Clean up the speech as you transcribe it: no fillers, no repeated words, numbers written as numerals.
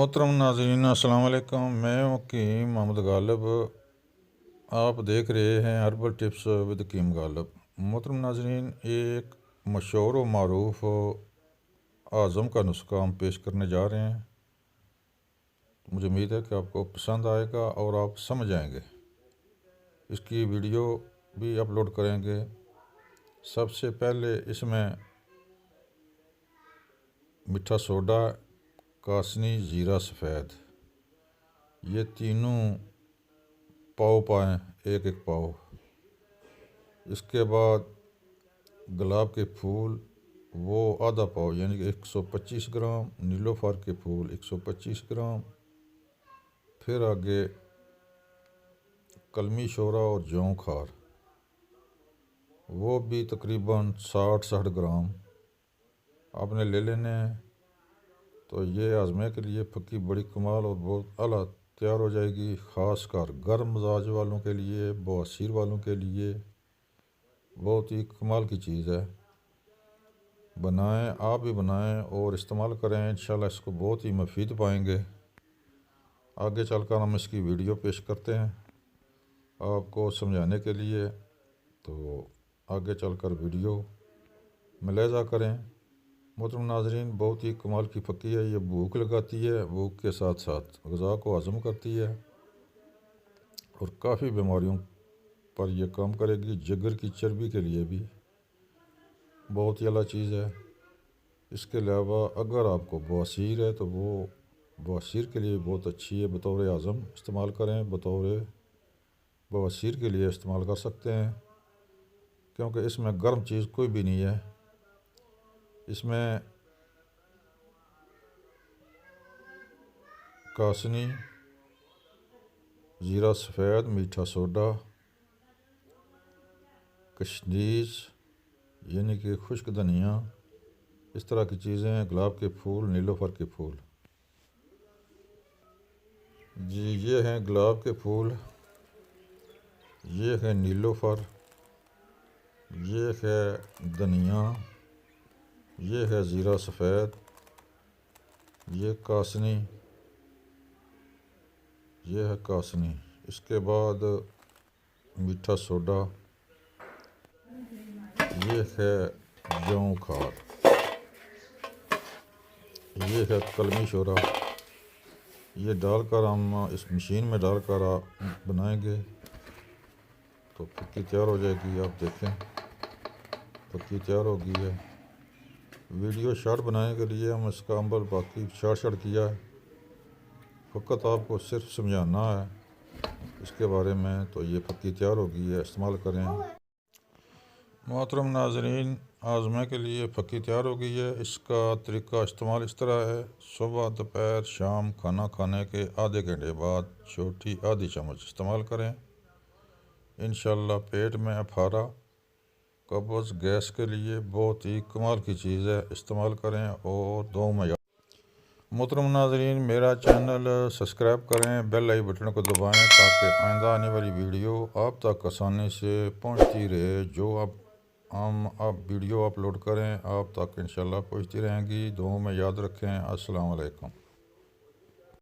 मोहतरम नाज़रीन अस्सलाम वालेकुम। मैं वकीम मोहम्मद गालिब। आप देख रहे हैं हर्बल टिप्स विद कीम गालिब। मोहतरम नाज़रीन, एक मशहूर व मारूफ आज़म का नुस्खा हम पेश करने जा रहे हैं। मुझे उम्मीद है कि आपको पसंद आएगा और आप समझ आएंगे। इसकी वीडियो भी अपलोड करेंगे। सबसे पहले इसमें मीठा सोडा, कासनी, ज़ीरा सफ़ेद, ये तीनों पाव पाएँ, एक एक पाव। इसके बाद गुलाब के फूल वो आधा पाव यानी कि 125 ग्राम, नीलोफर के फूल 125 ग्राम। फिर आगे कलमी शोरा और जौ खार वो भी तकरीबन 60-60 ग्राम आपने ले लेने हैं। तो ये आज़मे के लिए फक्की बड़ी कमाल और बहुत आला तैयार हो जाएगी। ख़ास कर गर्म मिजाज वालों के लिए, बवासीर वालों के लिए बहुत ही कमाल की चीज़ है। बनाएं, आप भी बनाएं और इस्तेमाल करें। इंशाल्लाह इसको बहुत ही मुफीद पाएंगे। आगे चलकर हम इसकी वीडियो पेश करते हैं आपको समझाने के लिए। तो आगे चलकर वीडियो मुलाहिज़ा करें। मोहतरम नाज़रीन, बहुत ही कमाल की फ़क्की है। ये भूख लगाती है, भूख के साथ साथ ग़िज़ा को हज़म करती है और काफ़ी बीमारियों पर यह काम करेगी। जिगर की चर्बी के लिए भी बहुत ही आला चीज़ है। इसके अलावा अगर आपको बवासीर है तो वो बवासीर के लिए बहुत अच्छी है। बतौर आज़म इस्तेमाल करें, बतौर बवासीर के लिए इस्तेमाल कर सकते हैं, क्योंकि इसमें गर्म चीज़ कोई भी नहीं है। इसमें कासनी, ज़ीरा सफ़ेद, मीठा सोडा, कशनीज यानी कि खुश्क धनिया, इस तरह की चीज़ें हैं। गुलाब के फूल, नीलोफर के फूल। जी, ये हैं गुलाब के फूल, ये है नीलोफर, ये है धनिया, ये है ज़ीरा सफ़ेद, ये कासनी, ये है कासनी। इसके बाद मीठा सोडा, ये है जौ खार, ये है कलमी शोरा। ये डालकर हम इस मशीन में डालकर बनाएंगे तो फक्की तैयार हो जाएगी। आप देखें, फक्की तैयार हो गई है। वीडियो शॉर्ट बनाने के लिए हम इसका अमल बाकी शॉर्ट किया है। फ़कत आपको सिर्फ समझाना है इसके बारे में। तो ये फक्की तैयार हो गई है, इस्तेमाल करें। मोहतरम नाज़रीन, आज़मा के लिए फ़क्की तैयार हो गई है। इसका तरीका इस्तेमाल इस तरह है। सुबह, दोपहर, शाम खाना खाने के आधे घंटे बाद छोटी आधी चम्मच इस्तेमाल करें। इंशाल्लाह पेट में अफारा, कब्ज़, गैस के लिए बहुत ही कमाल की चीज़ है। इस्तेमाल करें और दो में मोहतरम नाज़रीन, मेरा चैनल सब्सक्राइब करें, बेल आई बटन को दबाएं ताकि आइंदा आने वाली वीडियो आप तक आसानी से पहुंचती रहे। जो हम वीडियो अपलोड करें आप तक इंशाल्लाह पहुंचती रहेंगी। दुआओं में याद रखें। अस्सलाम वालेकुम।